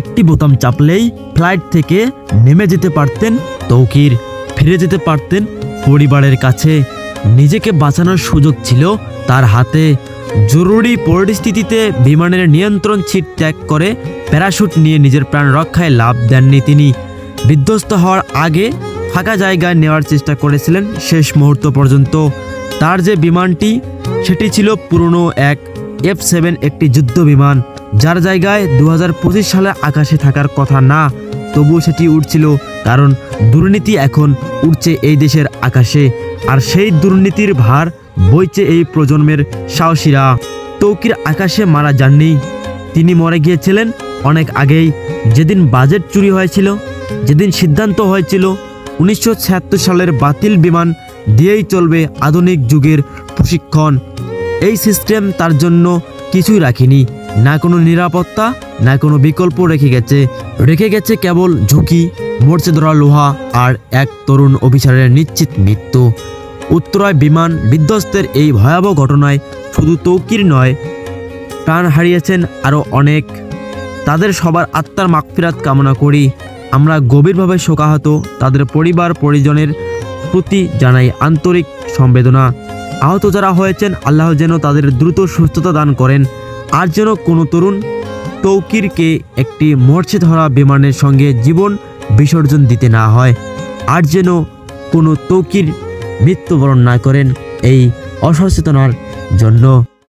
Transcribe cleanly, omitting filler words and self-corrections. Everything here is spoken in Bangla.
একটি বোতাম চাপলেই ফ্লাইট থেকে নেমে যেতে পারতেন তৌকির, ফিরে যেতে পারতেন পরিবারের কাছে। নিজেকে বাঁচানোর সুযোগ ছিল তার হাতে। জরুরি পরিস্থিতিতে বিমানের নিয়ন্ত্রণ ছিট ত্যাগ করে প্যারাশুট নিয়ে নিজের প্রাণ রক্ষায় লাফ দেননি তিনি। বিধ্বস্ত হওয়ার আগে ফাঁকা জায়গায় নেওয়ার চেষ্টা করেছিলেন শেষ মুহূর্ত পর্যন্ত। তার যে বিমানটি, সেটি ছিল পুরনো এক F7, একটি যুদ্ধ বিমান, যার জায়গায় 2025 সালে আকাশে থাকার কথা না। তবুও সেটি উড়ছিল, কারণ দুর্নীতি এখন উড়ছে এই দেশের আকাশে, আর সেই দুর্নীতির ভার বইছে এই প্রজন্মের সাহসীরা। তৌকির আকাশে মারা যাননি, তিনি মরে গিয়েছিলেন অনেক আগেই। যেদিন বাজেট চুরি হয়েছিল, যেদিন সিদ্ধান্ত হয়েছিল 1976 সালের বাতিল বিমান দিয়েই চলবে আধুনিক যুগের প্রশিক্ষণ, এই সিস্টেম তার জন্য কিছুই রাখেনি। না কোনো নিরাপত্তা, না কোনো বিকল্প রেখে গেছে কেবল ঝুঁকি, মরচে ধরা লোহা আর এক তরুণ অফিসারের নিশ্চিত মৃত্যু। উত্তরায় বিমান বিধ্বস্তের এই ভয়াবহ ঘটনায় শুধু তৌকির নয়, প্রাণ হারিয়েছেন আরও অনেক। তাদের সবার আত্মার মাগফিরাত কামনা করি। আমরা গভীরভাবে শোকাহত। তাদের পরিবার পরিজনের প্রতি জানাই আন্তরিক সমবেদনা। আহত যারা হয়েছেন, আল্লাহ যেন তাদের দ্রুত সুস্থতা দান করেন, আর যেন কোনো তরুণ তৌকিরকে একটি মরচে ধরা বিমানের সঙ্গে জীবন বিসর্জন দিতে না হয়, আর যেন কোনো তৌকির মৃত্যুবরণ না করেন এই অসচেতনার জন্য।